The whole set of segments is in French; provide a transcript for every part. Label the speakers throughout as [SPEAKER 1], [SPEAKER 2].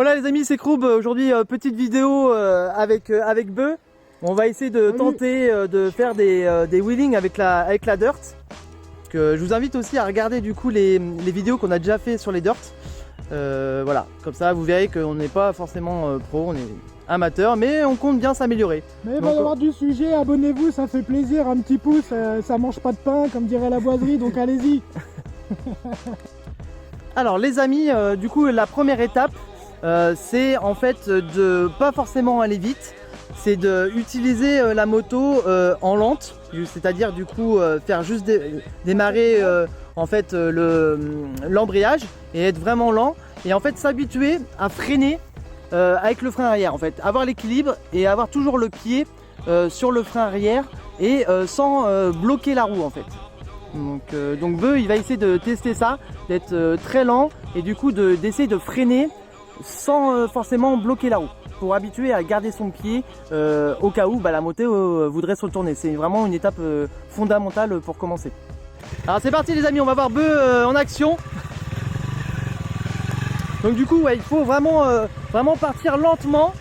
[SPEAKER 1] Voilà les amis, c'est Kroob. Aujourd'hui petite vidéo avec Beu. On va essayer de tenter de faire des wheelings avec la dirt. Que je vous invite aussi à regarder du coup les vidéos qu'on a déjà fait sur les dirt. Voilà, comme ça vous verrez qu'on n'est pas forcément pro, on est amateur, mais on compte bien s'améliorer.
[SPEAKER 2] Mais il va y avoir du sujet, abonnez-vous, ça fait plaisir, un petit pouce, ça mange pas de pain comme dirait la boiserie, donc allez-y.
[SPEAKER 1] Alors les amis, du coup la première étape, c'est en fait de pas forcément aller vite, c'est d'utiliser la moto en lente, c'est-à-dire du coup faire juste démarrer en fait l'embrayage et être vraiment lent, et en fait s'habituer à freiner avec le frein arrière, en fait avoir l'équilibre et avoir toujours le pied sur le frein arrière et sans bloquer la roue en fait. Donc Beu il va essayer de tester ça, d'être très lent et du coup d'essayer de freiner sans forcément bloquer la roue, pour habituer à garder son pied au cas où la moto voudrait se retourner. C'est vraiment une étape fondamentale pour commencer. Alors c'est parti les amis, on va voir Beu en action. Donc du coup ouais, il faut vraiment partir lentement,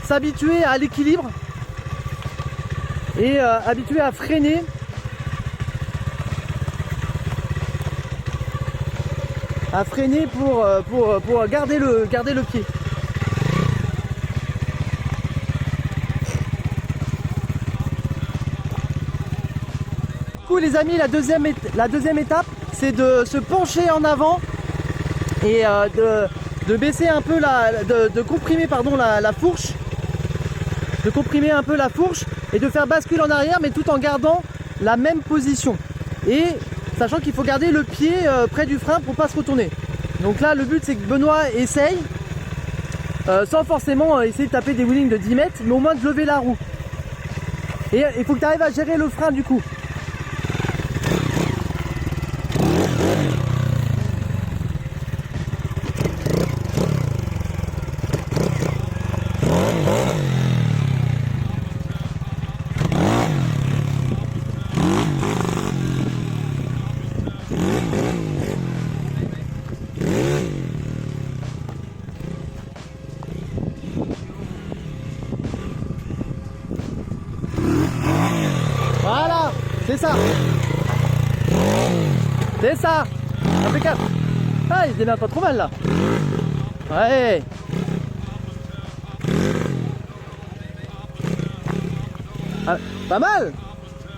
[SPEAKER 1] s'habituer à l'équilibre et habituer à freiner. Pour garder le pied. Du coup les amis, la deuxième étape, c'est de se pencher en avant et de baisser un peu de comprimer pardon, la fourche. De comprimer un peu la fourche et de faire bascule en arrière, mais tout en gardant la même position. Et sachant qu'il faut garder le pied près du frein pour pas se retourner. Donc là le but c'est que Benoît essaye, sans forcément essayer de taper des wheelings de 10 mètres, mais au moins de lever la roue. Et il faut que tu arrives à gérer le frein du coup. Voilà, c'est ça. C'est ça. Impeccable. Ah, il se démarre pas trop mal là. Ouais. Ah, pas mal.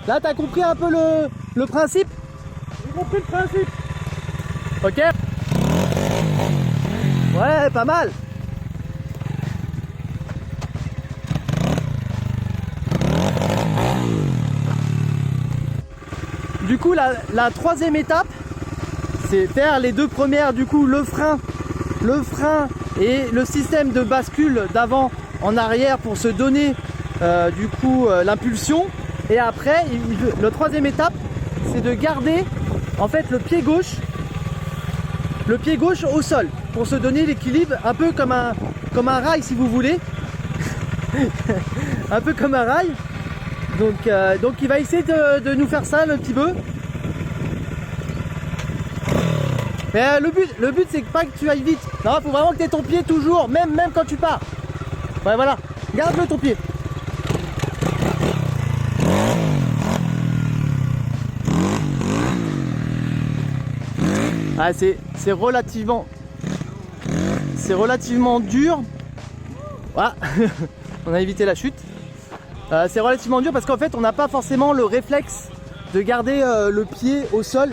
[SPEAKER 1] Là, t'as compris un peu le principe?
[SPEAKER 2] J'ai compris le principe.
[SPEAKER 1] Ok. Ouais, pas mal. Du coup la troisième étape, c'est faire les deux premières, du coup le frein et le système de bascule d'avant en arrière pour se donner du coup l'impulsion. Et après la troisième étape, c'est de garder en fait le pied gauche au sol pour se donner l'équilibre, un peu comme un rail si vous voulez. Un peu comme un rail. Donc il va essayer de nous faire ça un petit peu. Mais le but c'est pas que tu ailles vite. Non, faut vraiment que tu aies ton pied toujours, même quand tu pars. Ouais voilà, garde-le ton pied. Ah c'est relativement dur. Voilà. On a évité la chute. C'est relativement dur parce qu'en fait on n'a pas forcément le réflexe de garder le pied au sol.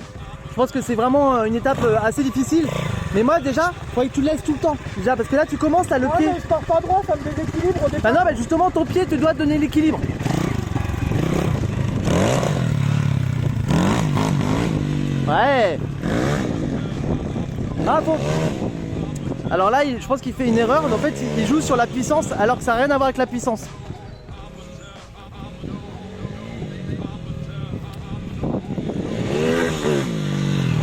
[SPEAKER 1] Je pense que c'est vraiment une étape assez difficile. Mais moi déjà, il faudrait que tu le laisses tout le temps. Déjà, parce que là tu commences, t'as le pied.
[SPEAKER 2] Mais je pars pas droit, ça me déséquilibre au départ.
[SPEAKER 1] Bah non, mais justement ton pied te doit te donner l'équilibre. Ouais. Ah bon. Alors là, je pense qu'il fait une erreur. En fait, il joue sur la puissance alors que ça n'a rien à voir avec la puissance.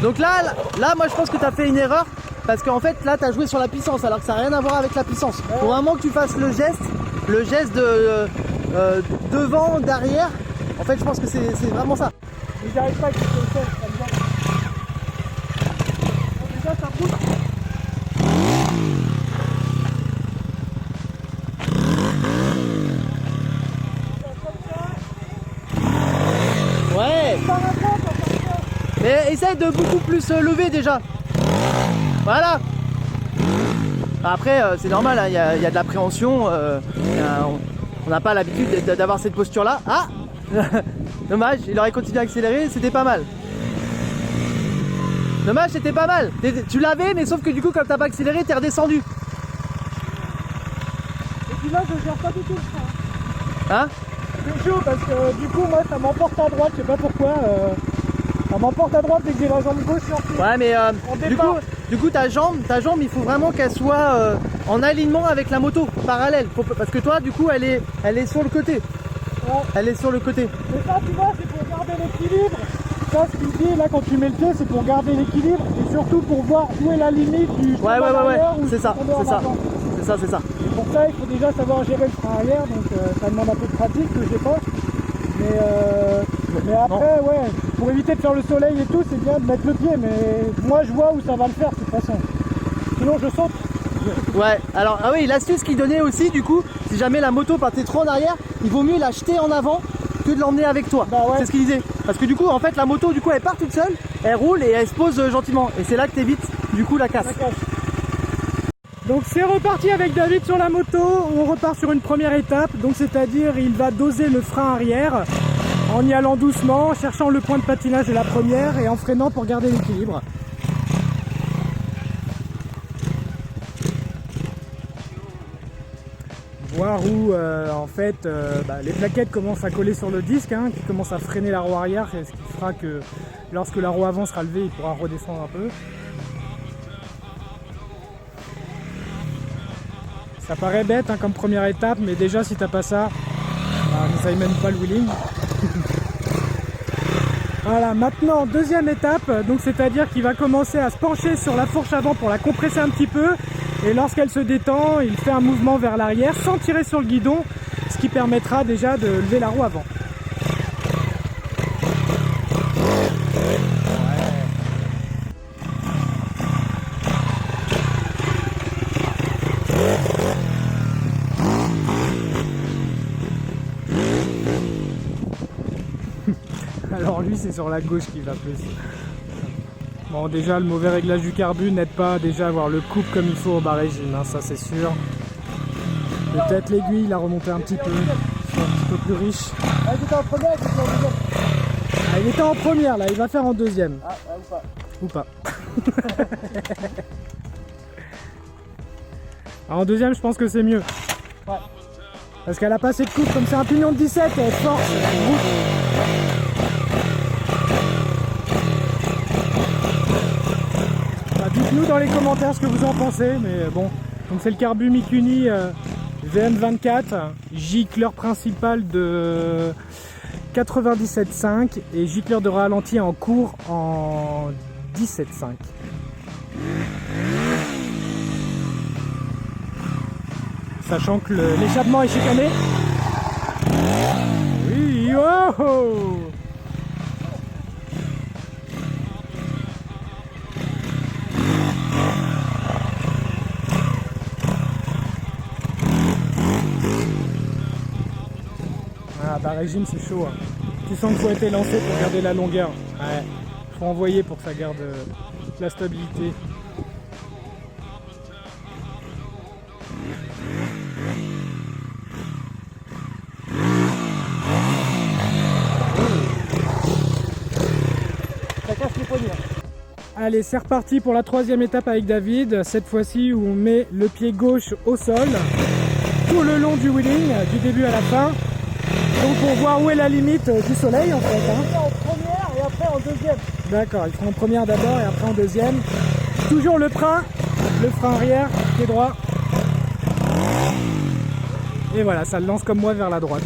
[SPEAKER 1] Donc là moi je pense que tu as fait une erreur parce qu'en fait là tu as joué sur la puissance alors que ça n'a rien à voir avec la puissance. Faut vraiment que tu fasses le geste de devant, derrière. En fait je pense que c'est vraiment ça.
[SPEAKER 2] Mais j'arrive pas avec le sol, ça me gêne. Déjà ça pousse.
[SPEAKER 1] Mais essaye de beaucoup plus lever déjà. Voilà. Après, c'est normal, il y a de l'appréhension. On n'a pas l'habitude d'avoir cette posture-là. Ah. Dommage, il aurait continué à accélérer, c'était pas mal. Dommage, c'était pas mal. Tu l'avais, mais sauf que du coup, comme t'as pas accéléré, t'es redescendu.
[SPEAKER 2] Et puis là, je gère pas du tout le frein.
[SPEAKER 1] Hein?
[SPEAKER 2] C'est chaud parce que du coup, moi, ça m'emporte à droite, je sais pas pourquoi. Ça m'emporte à droite dès que j'ai la jambe gauche sur pied.
[SPEAKER 1] Ouais, mais du coup, ta jambe, il faut vraiment qu'elle soit en alignement avec la moto, parallèle. Parce que toi, du coup, elle est sur le côté.
[SPEAKER 2] Ouais.
[SPEAKER 1] Elle est sur le côté.
[SPEAKER 2] Et ça, tu vois, c'est pour garder l'équilibre. Ça, ce qu'il dit là, quand tu mets le pied, c'est pour garder l'équilibre et surtout pour voir où est la limite du
[SPEAKER 1] Ouais. C'est ça. C'est ça.
[SPEAKER 2] Et pour ça, il faut déjà savoir gérer le frein arrière, donc ça demande un peu de pratique que j'ai pas. Mais après, ouais, pour éviter de faire le soleil et tout, c'est bien de mettre le pied, mais moi je vois où ça va le faire de toute façon. Sinon je saute.
[SPEAKER 1] Ouais, alors, ah oui, l'astuce qu'il donnait aussi, du coup, si jamais la moto partait trop en arrière, il vaut mieux la jeter en avant que de l'emmener avec toi.
[SPEAKER 2] Bah ouais.
[SPEAKER 1] C'est ce qu'il disait. Parce que du coup, en fait, la moto, du coup, elle part toute seule, elle roule et elle se pose gentiment. Et c'est là que t'évites, du coup, la casse.
[SPEAKER 2] Donc c'est reparti avec David sur la moto, on repart sur une première étape, donc c'est-à-dire il va doser le frein arrière en y allant doucement, cherchant le point de patinage de la première et en freinant pour garder l'équilibre. Voir où en fait les plaquettes commencent à coller sur le disque, qui commence à freiner la roue arrière, ce qui fera que lorsque la roue avant sera levée, il pourra redescendre un peu. Ça paraît bête comme première étape, mais déjà si t'as pas ça, n'essaye même pas le wheeling. Voilà, maintenant deuxième étape, donc c'est-à-dire qu'il va commencer à se pencher sur la fourche avant pour la compresser un petit peu. Et lorsqu'elle se détend, il fait un mouvement vers l'arrière sans tirer sur le guidon, ce qui permettra déjà de lever la roue avant. Alors lui c'est sur la gauche qui va plus. Bon déjà le mauvais réglage du carbu n'aide pas déjà à avoir le couple comme il faut au bas régime, ça c'est sûr. Peut-être l'aiguille la remonter un petit peu, soit un petit peu plus riche. Ah, il était en première, il était en première là, il va faire en deuxième.
[SPEAKER 1] Ah,
[SPEAKER 2] ou pas. Alors, en deuxième je pense que c'est mieux.
[SPEAKER 1] Ouais.
[SPEAKER 2] Parce qu'elle a pas assez de couple, comme c'est un pignon de 17, elle force, elle roule. Dites-nous dans les commentaires ce que vous en pensez, mais bon, donc c'est le carbu Mikuni VM24, gicleur principal de 97.5 et gicleur de ralenti en cours en 17.5. Sachant que l'échappement est chicané. Oui, oh, oh. Ah bah régime c'est chaud, Tu sens qu'il faut être lancé pour garder la longueur. Ouais, faut envoyer pour que ça garde la stabilité. Ça casse les poignets. Allez, c'est reparti pour la troisième étape avec David. Cette fois-ci où on met le pied gauche au sol tout le long du wheeling, du début à la fin. Donc pour voir où est la limite du soleil en fait.
[SPEAKER 1] En première et après en deuxième.
[SPEAKER 2] D'accord, il prend en première d'abord et après en deuxième. Toujours le frein arrière, pied droit. Et voilà, ça le lance comme moi vers la droite.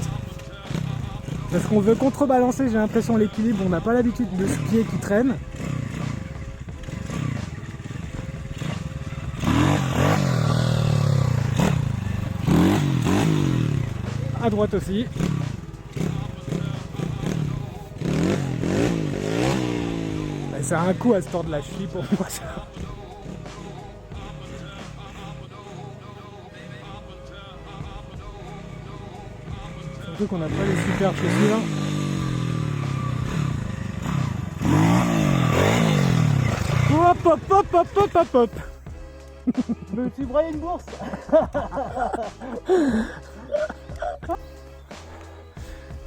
[SPEAKER 2] Parce qu'on veut contrebalancer, j'ai l'impression, l'équilibre. On n'a pas l'habitude de ce pied qui traîne. À droite aussi. Ça a un coup à se tordre la cheville pour moi ça. Surtout qu'on n'a pas les super chaussures. Hop hop hop hop hop hop hop.
[SPEAKER 1] Je me suis broyé une bourse.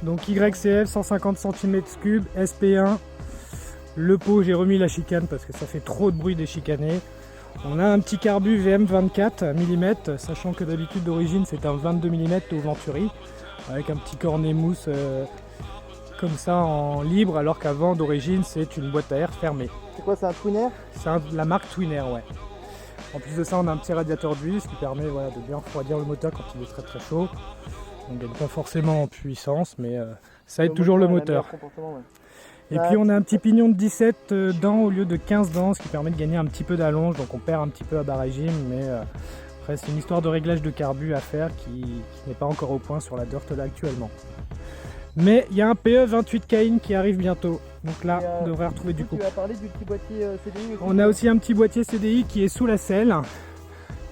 [SPEAKER 2] Donc YCF 150 cm3 SP1. Le pot, j'ai remis la chicane parce que ça fait trop de bruit des chicanés. On a un petit carbu VM 24 mm, sachant que d'habitude d'origine c'est un 22 mm au Venturi, avec un petit cornet mousse comme ça en libre, alors qu'avant d'origine c'est une boîte à air fermée.
[SPEAKER 1] C'est quoi, c'est un Twin Air?
[SPEAKER 2] C'est la marque Twin Air, ouais. En plus de ça, on a un petit radiateur d'huile, ce qui permet voilà, de bien refroidir le moteur quand il est très très chaud. On ne gagne pas forcément en puissance, mais ça aide toujours le moteur. Et puis on a un petit pignon de 17 dents au lieu de 15 dents, ce qui permet de gagner un petit peu d'allonge, donc on perd un petit peu à bas régime, mais après c'est une histoire de réglage de carbu à faire qui n'est pas encore au point sur la Dirt là actuellement. Mais il y a un PE 28 Caïn qui arrive bientôt, donc là on devrait retrouver du coup.
[SPEAKER 1] Tu as parlé du petit boîtier CDI aussi.
[SPEAKER 2] On a aussi un petit boîtier CDI qui est sous la selle.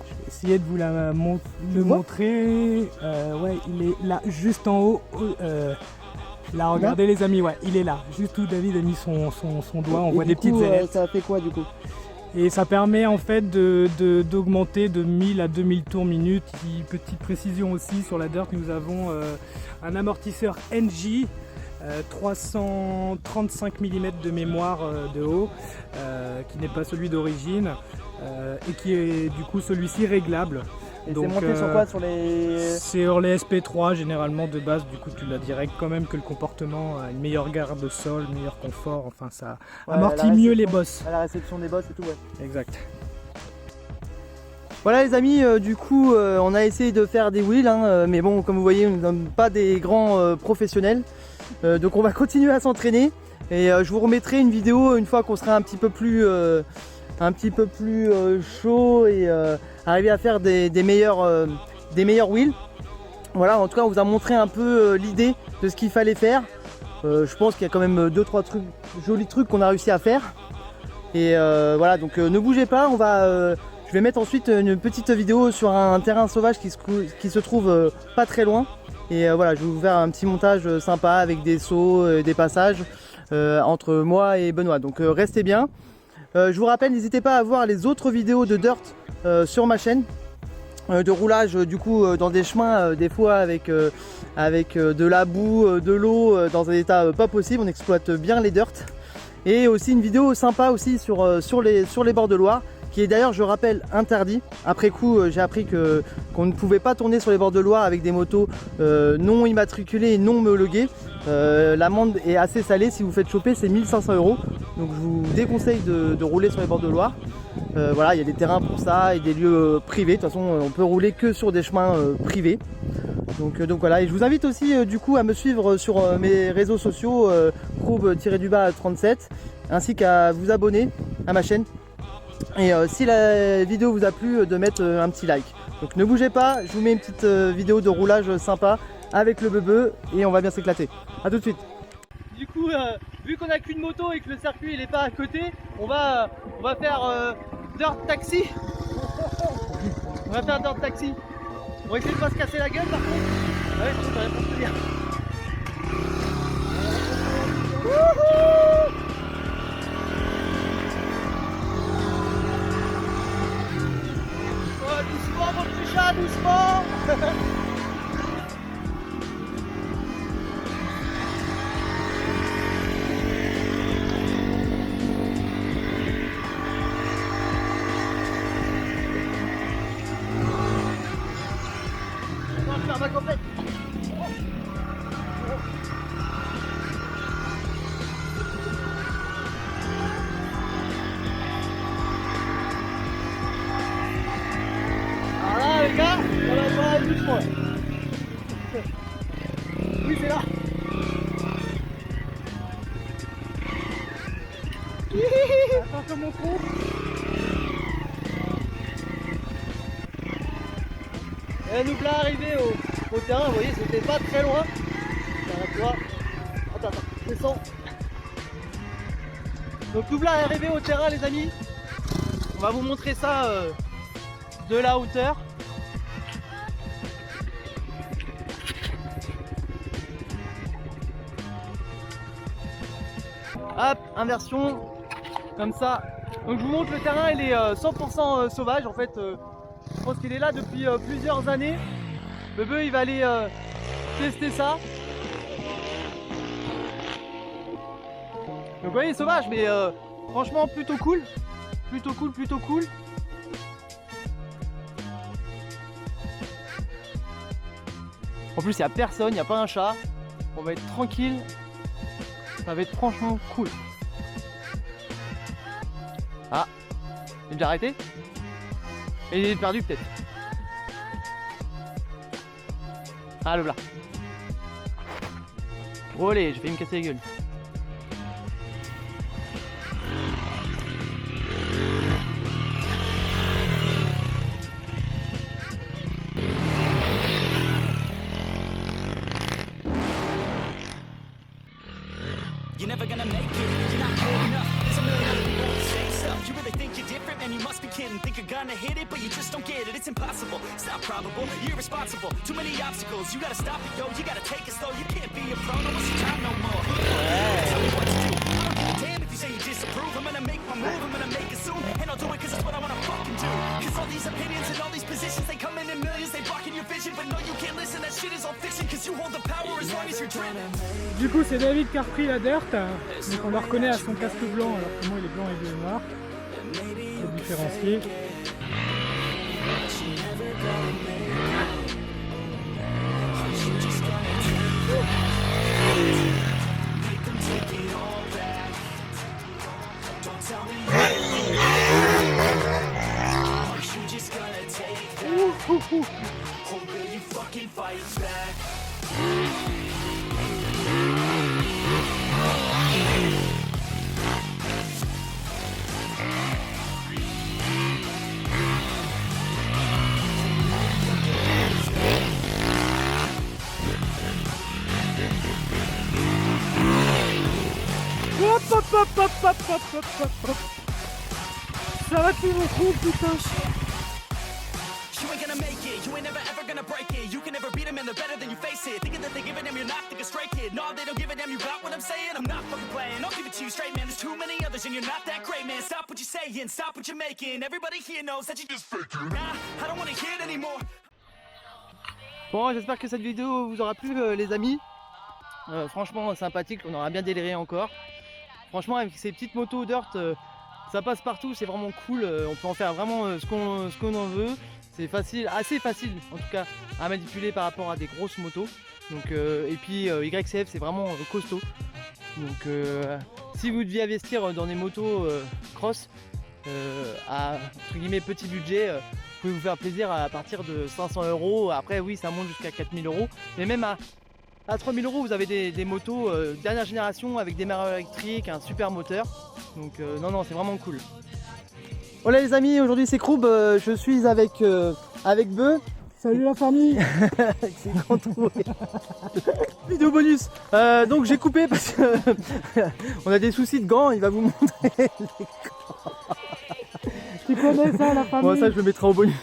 [SPEAKER 2] Je vais essayer de vous le montrer. Ouais, il est là juste en haut. Là, regardez les amis, ouais, il est là, juste où David a mis son doigt, on voit des petites ailettes.
[SPEAKER 1] Ça fait quoi du coup?
[SPEAKER 2] Et ça permet en fait d'augmenter de 1000 à 2000 tours minute. Petite précision aussi, sur la Dirt, nous avons un amortisseur NJ, 335 mm de mémoire de haut, qui n'est pas celui d'origine, et qui est du coup celui-ci réglable.
[SPEAKER 1] Et c'est monté sur quoi? Sur
[SPEAKER 2] les SP3 généralement de base, du coup tu l'as direct quand même que le comportement a une meilleure garde de sol, meilleur confort, enfin ça amortit mieux les bosses.
[SPEAKER 1] À la réception des bosses et tout, ouais.
[SPEAKER 2] Exact.
[SPEAKER 1] Voilà les amis, du coup on a essayé de faire des wheels, hein, mais bon comme vous voyez nous ne sommes pas des grands professionnels. Donc on va continuer à s'entraîner et je vous remettrai une vidéo une fois qu'on sera un petit peu plus chaud et arriver à faire des meilleurs wheels. Voilà, en tout cas on vous a montré un peu l'idée de ce qu'il fallait faire. Je pense qu'il y a quand même 2-3 jolis trucs qu'on a réussi à faire. Et voilà, donc ne bougez pas, je vais mettre ensuite une petite vidéo sur un terrain sauvage qui se trouve pas très loin. Et voilà, je vais vous faire un petit montage sympa avec des sauts, des passages entre moi et Benoît. Donc restez bien. Je vous rappelle, n'hésitez pas à voir les autres vidéos de Dirt sur ma chaîne. De roulage du coup dans des chemins des fois avec de la boue, de l'eau dans un état pas possible. On exploite bien les Dirt. Et aussi une vidéo sympa aussi sur les bords de Loire, qui est d'ailleurs, je rappelle, interdit. Après coup, j'ai appris qu'on ne pouvait pas tourner sur les bords de Loire avec des motos non immatriculées et non homologuées. L'amende est assez salée, si vous faites choper, c'est 1500 €. Donc je vous déconseille de rouler sur les bords de Loire. Voilà, il y a des terrains pour ça et des lieux privés. De toute façon, on peut rouler que sur des chemins privés. Donc voilà, et je vous invite aussi du coup à me suivre sur mes réseaux sociaux, Proub-37, ainsi qu'à vous abonner à ma chaîne. Et si la vidéo vous a plu, de mettre un petit like. Donc ne bougez pas, je vous mets une petite vidéo de roulage sympa avec le bebe et on va bien s'éclater. A tout de suite. Du coup, vu qu'on a qu'une moto et que le circuit il est pas à côté, on va faire Dirt Taxi. On va faire Dirt Taxi. On va essayer de pas se casser la gueule par contre. Ouais, ça va pas bien. Wouhou! Oh, doucement mon petit chat, doucement. Complète. Alors là les gars, on va aller doucement. Oui c'est là. Attention mon trou. Et nous voilà arrivé au terrain, vous voyez, c'était pas très loin. Attends, descends. Donc nous voilà arrivé au terrain les amis. On va vous montrer ça de la hauteur. Hop, inversion, comme ça, Donc je vous montre le terrain, il est 100% sauvage en fait. Je pense qu'il est là depuis plusieurs années. Le bœuf il va aller tester ça. Donc vous voyez sauvage mais franchement plutôt cool. Plutôt cool, plutôt cool. En plus il n'y a personne, il n'y a pas un chat. On va être tranquille. Ça va être franchement cool. Ah, il est déjà arrêté? Et il est perdu peut-être. Ah le voilà. Olé, j'ai failli me casser la gueule.
[SPEAKER 3] You're never gonna make it, you're not good enough. There's a million other people with the same stuff. You really think you're different, man, you must be kidding. Think you're gonna hit it, but you just don't get it. It's impossible, it's not probable, you're irresponsible. Too many obstacles, you gotta stop it, yo. You gotta take it slow, you can't be a pro, no waste your time no more. Tell me what to do, I don't give a damn if you say you disapprove. I'm gonna make my move, I'm gonna make it soon. And I'll do it cause it's what I wanna fucking do. Cause all these opinions and all these positions, they come in millions, they blocking your vision. But no, you can't listen, that shit is all fiction. Cause you hold the power as long as you're driven.
[SPEAKER 2] Du coup, c'est David qui a repris la dirt, donc on le reconnaît à son casque blanc, alors que moi il est blanc et bleu et noir. Faut différencier. Hop hop hop hop hop hop hop hop hop. Ça va tout mon trou, putain.
[SPEAKER 3] You ain't gonna make it, you ain't never ever gonna break it. You can never beat them and they're better than you face it. Thinking that they give a damn, you're not thinking straight, kid. No, they don't give a damn, you got what I'm saying. I'm not fucking playing, I'll give it to you straight, man. There's too many others and you're not that great, man. Stop what you're saying, stop what you're making. Everybody here knows that you just faking. Nah, I don't wanna hear it anymore.
[SPEAKER 1] Bon, j'espère que cette vidéo vous aura plu les amis. Franchement sympathique, on aura bien déliré encore. Franchement avec ces petites motos dirt, ça passe partout, c'est vraiment cool. On peut en faire vraiment ce qu'on en veut. C'est facile, assez facile en tout cas à manipuler par rapport à des grosses motos. Donc, et puis YCF c'est vraiment costaud. Donc si vous deviez investir dans des motos cross à entre guillemets petit budget, vous pouvez vous faire plaisir à partir de 500 €. Après oui ça monte jusqu'à 4000 €. Mais même à 3000 € vous avez des motos dernière génération avec des moteurs électriques, un super moteur. Donc non c'est vraiment cool. Voilà les amis, aujourd'hui c'est Kroub, je suis avec Beu.
[SPEAKER 2] Salut la famille.
[SPEAKER 1] C'est grand trou. Vidéo bonus. Donc j'ai coupé parce que on a des soucis de gants, il va vous montrer les gants.
[SPEAKER 2] Tu connais ça la famille?
[SPEAKER 1] Bon ça je le mettrai au bonus.